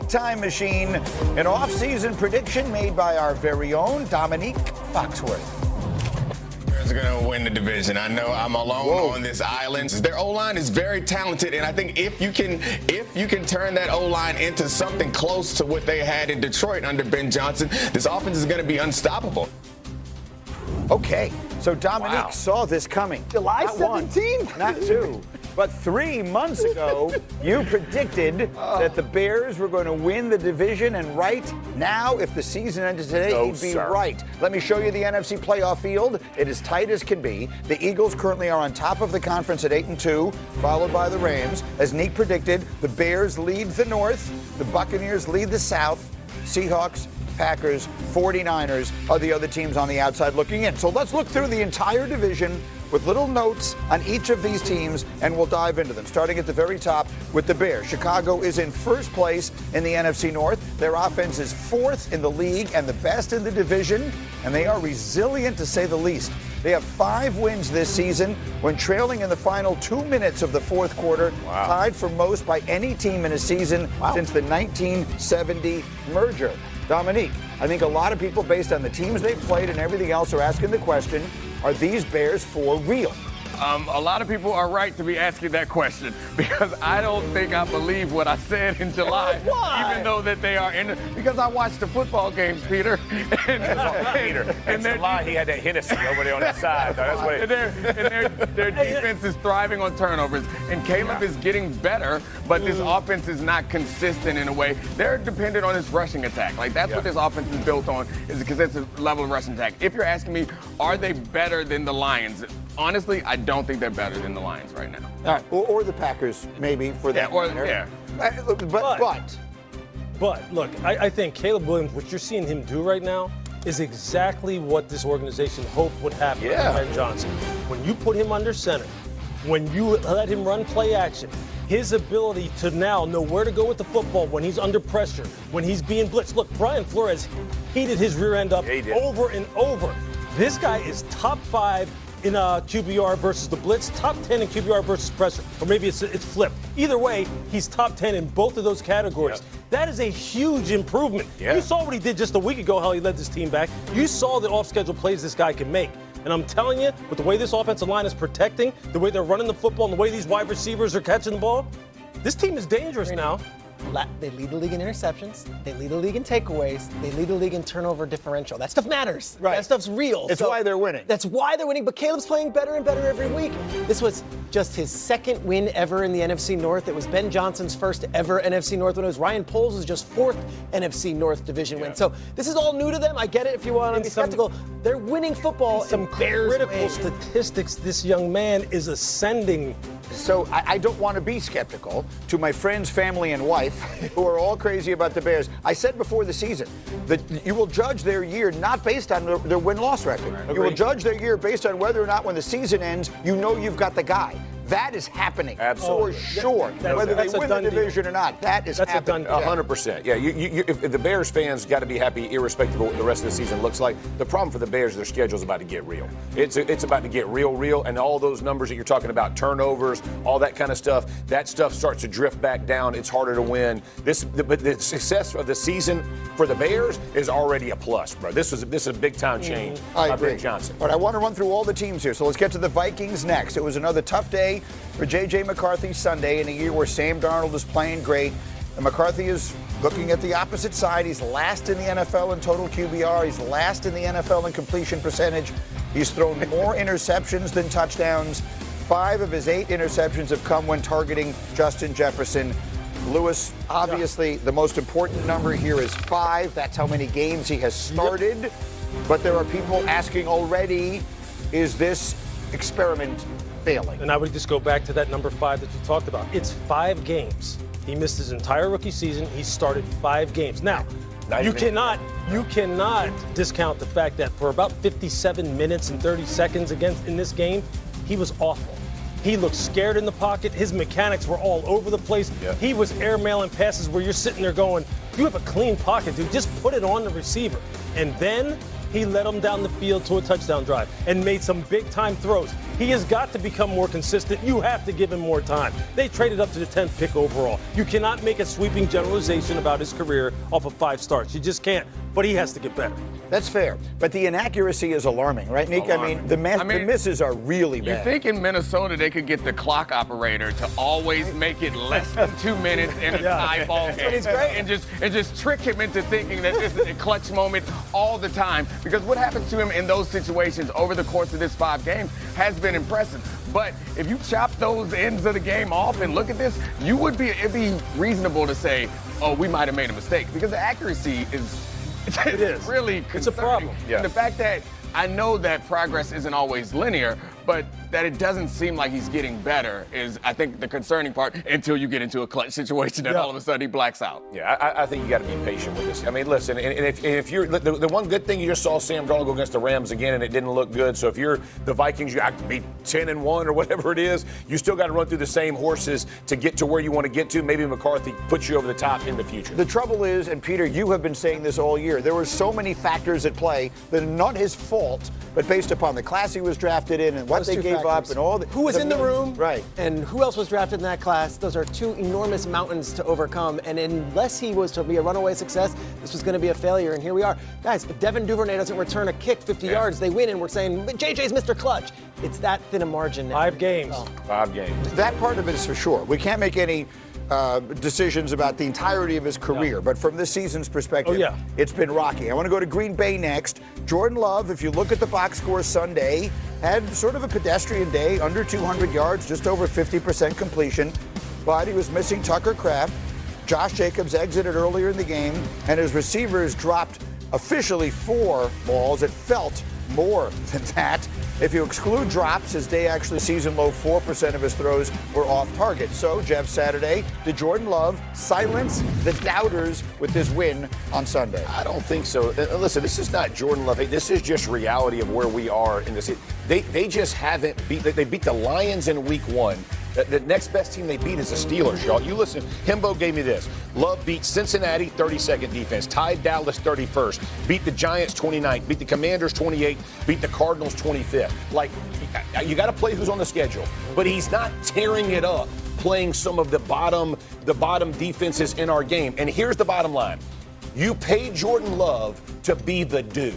Time Machine, an off-season prediction made by our very own Dominique Foxworth. Bears are going to win the division. I know I'm alone on this island. Their O-line is very talented, and I think if you can turn that O-line into something close to what they had in Detroit under Ben Johnson, this offense is going to be unstoppable. Okay, so Dominique saw this coming. July 17th? Not 2. But 3 months ago, you predicted that the Bears were going to win the division, and right now, if the season ended today, he'd be right. Let me show you the NFC playoff field. It is tight as can be. The Eagles currently are on top of the conference at 8-2, followed by the Rams. As Neek predicted, the Bears lead the North, the Buccaneers lead the South, Seahawks, Packers, 49ers are the other teams on the outside looking in. So let's look through the entire division with little notes on each of these teams, and we'll dive into them, starting at the very top with the Bears. Chicago is in first place in the NFC North. Their offense is 4th in the league and the best in the division, and they are resilient to say the least. They have 5 wins this season when trailing in the final 2 minutes of the fourth quarter, tied for most by any team in a season since the 1970 merger. Dominique, I think a lot of people, based on the teams they've played and everything else, are asking the question, are these Bears for real? A lot of people are right to be asking that question because I don't think I believe what I said in July. Why? Even though that they are in because I watched the football games, Peter. In July, he had that Hennessy over there on the side. That's what their defense is thriving on turnovers, and Caleb is getting better, but this offense is not consistent in a way. They're dependent on his rushing attack. Like, that's what this offense is built on, is because it's a level of rushing attack. If you're asking me, are they better than the Lions? Honestly, I don't think they're better than the Lions right now. All right, or the Packers, maybe, for that matter. But look, I think Caleb Williams, what you're seeing him do right now, is exactly what this organization hoped would happen with Ben Johnson. When you put him under center, when you let him run play action, his ability to now know where to go with the football when he's under pressure, when he's being blitzed. Look, Brian Flores heated his rear end up over and over. This guy is top 5 in QBR versus the blitz, top 10 in QBR versus pressure, or maybe it's flipped. Either way, he's top 10 in both of those categories. That is a huge improvement. You saw what he did just a week ago, how he led this team back. You saw the off-schedule plays this guy can make. And I'm telling you, with the way this offensive line is protecting, the way they're running the football, and the way these wide receivers are catching the ball, this team is dangerous now. They lead the league in interceptions. They lead the league in takeaways. They lead the league in turnover differential. That stuff matters. Right. That stuff's real. It's why they're winning. That's why they're winning. But Caleb's playing better and better every week. This was just his 2nd win ever in the NFC North. It was Ben Johnson's first ever NFC North win. It was Ryan Poles' just 4th NFC North division win. So this is all new to them. I get it if you want to be skeptical. They're winning football. Some critical statistics. This young man is ascending. So I don't want to be skeptical to my friends, family, and wife who are all crazy about the Bears. I said before the season that you will judge their year not based on their win-loss record. You will judge their year based on whether or not when the season ends, you know you've got the guy. That is happening. Absolutely. For sure. Whether they win the division or not, that is happening. 100%. Yeah, if the Bears fans got to be happy irrespective of what the rest of the season looks like. The problem for the Bears, their schedule's about to get real. It's about to get real, and all those numbers that you're talking about, turnovers, all that kind of stuff, that stuff starts to drift back down. It's harder to win. But the success of the season for the Bears is already a plus, bro. This is a big-time change by Ben Johnson. All right, I want to run through all the teams here, so let's get to the Vikings next. It was another tough day for J.J. McCarthy Sunday in a year where Sam Darnold is playing great. And McCarthy is looking at the opposite side. He's last in the NFL in total QBR. He's last in the NFL in completion percentage. He's thrown more interceptions than touchdowns. 5 of his 8 interceptions have come when targeting Justin Jefferson. Lewis, obviously, the most important number here is 5. That's how many games he has started. But there are people asking already, is this experiment failing? And I would just go back to that number 5 that you talked about. It's 5 games. He missed his entire rookie season. He started 5 games. Now, you cannot discount the fact that for about 57 minutes and 30 seconds in this game, he was awful. He looked scared in the pocket. His mechanics were all over the place. He was airmailing passes where you're sitting there going, you have a clean pocket, dude. Just put it on the receiver. And then he led him down the field to a touchdown drive and made some big-time throws. He has got to become more consistent. You have to give him more time. They traded up to the 10th pick overall. You cannot make a sweeping generalization about his career off of 5 starts. You just can't. But he has to get better. That's fair. But the inaccuracy is alarming, right, Nick? Alarming. I mean, the misses are really bad. You think in Minnesota they could get the clock operator to always make it less than 2 minutes in a tie ball game. It's great. And just trick him into thinking that this is a clutch moment all the time. Because what happens to him in those situations over the course of this 5 games has been impressive. But if you chop those ends of the game off and look at this, it'd be reasonable to say, oh, we might have made a mistake. Because the accuracy is really concerning. It's a problem. Yeah. And the fact that I know that progress isn't always linear, but that it doesn't seem like he's getting better is, I think, the concerning part until you get into a clutch situation and all of a sudden he blacks out. Yeah, I think you got to be patient with this. I mean, listen, and if you're the one good thing, you just saw Sam Darnold go against the Rams again, and it didn't look good. So if you're the Vikings, you got to be 10-1 or whatever it is. You still got to run through the same horses to get to where you want to get to. Maybe McCarthy puts you over the top in the future. The trouble is, and Peter, you have been saying this all year, there were so many factors at play that are not his fault, but based upon the class he was drafted in and what they gave up and all the... Who was in the room, right? And who else was drafted in that class? Those are 2 enormous mountains to overcome. And unless he was to be a runaway success, this was going to be a failure. And here we are. Guys, if Devin Duvernay doesn't return a kick 50 yards, they win, and we're saying, JJ's Mr. Clutch. It's that thin a margin now. 5 games. 5 games. That part of it is for sure. We can't make any decisions about the entirety of his career, but from this season's perspective, it's been rocky. I want to go to Green Bay next. Jordan Love, if you look at the box score Sunday, had sort of a pedestrian day, under 200 yards, just over 50% completion, but he was missing Tucker Kraft. Josh Jacobs exited earlier in the game, and his receivers dropped officially 4 balls. It felt more than that. If you exclude drops, his day actually season low 4% of his throws were off target. So, Jeff, Saturday, did Jordan Love silence the doubters with this win on Sunday? I don't think so. Listen, this is not Jordan Love. This is just reality of where we are in this. They just haven't beat. They beat the Lions in week 1. The next best team they beat is the Steelers, y'all. You listen, Himbo gave me this. Love beat Cincinnati, 32nd defense. Tied Dallas, 31st. Beat the Giants, 29th. Beat the Commanders, 28th. Beat the Cardinals, 25th. Like, you got to play who's on the schedule. But he's not tearing it up playing some of the bottom defenses in our game. And here's the bottom line. You pay Jordan Love to be the dude.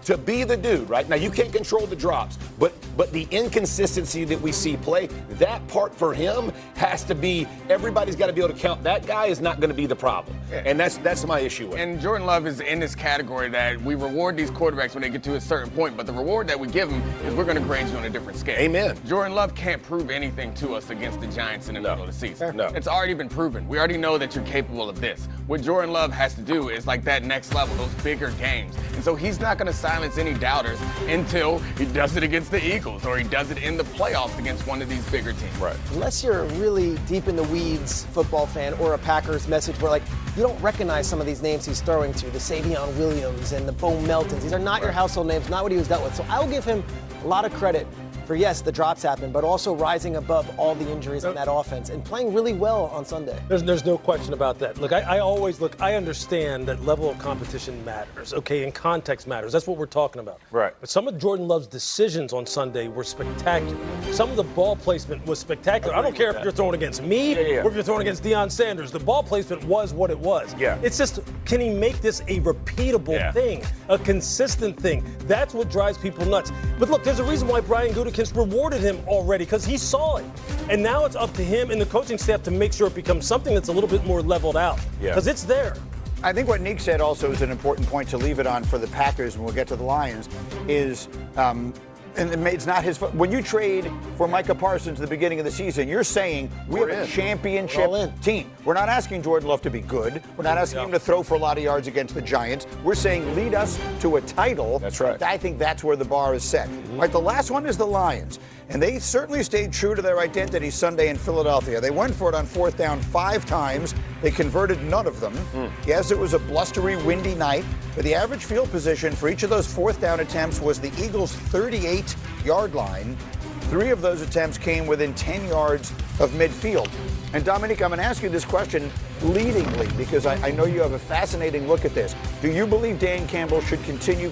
To be the dude, right? Now, you can't control the drops, but the inconsistency that we see play, that part for him has to be, everybody's got to be able to count. That guy is not going to be the problem. And that's my issue with him. And Jordan Love is in this category that we reward these quarterbacks when they get to a certain point, but the reward that we give them is we're going to grade you on a different scale. Amen. Jordan Love can't prove anything to us against the Giants in the middle of the season. No. It's already been proven. We already know that you're capable of this. What Jordan Love has to do is like that next level, those bigger games. And so he's not going to silence any doubters until he does it against the Eagles or he does it in the playoffs against one of these bigger teams. Right. Unless you're a really deep in the weeds football fan or a Packers message where, like, you don't recognize some of these names he's throwing to, the Savion Williams and the Bo Meltons. These are not your household names, not what he was dealt with. So I'll give him a lot of credit for, yes, the drops happened, but also rising above all the injuries in that offense and playing really well on Sunday. There's no question about that. Look, I understand that level of competition matters, okay, and context matters. That's what we're talking about. Right. But some of Jordan Love's decisions on Sunday were spectacular. Some of the ball placement was spectacular. I don't care if you're throwing against me or if you're throwing against Deion Sanders. The ball placement was what it was. Yeah. It's just, can he make this a repeatable thing, a consistent thing? That's what drives people nuts. But look, there's a reason why Brian Gutekunst rewarded him already, because he saw it. And now it's up to him and the coaching staff to make sure it becomes something that's a little bit more leveled out. Because it's there. I think what Nick said also is an important point to leave it on for the Packers, and we'll get to the Lions, is and it's not his fault. When you trade for Micah Parsons at the beginning of the season, you're saying we have a championship team. We're not asking Jordan Love to be good. We're not asking him to throw for a lot of yards against the Giants. We're saying lead us to a title. That's right. I think that's where the bar is set. All right, the last one is the Lions. And they certainly stayed true to their identity Sunday in Philadelphia. They went for it on 4th down 5 times. They converted none of them. Yes, it was a blustery, windy night, but the average field position for each of those 4th down attempts was the Eagles' 38-yard line. 3 of those attempts came within 10 yards of midfield. And Dominique, I'm going to ask you this question leadingly because I know you have a fascinating look at this. Do you believe Dan Campbell should continue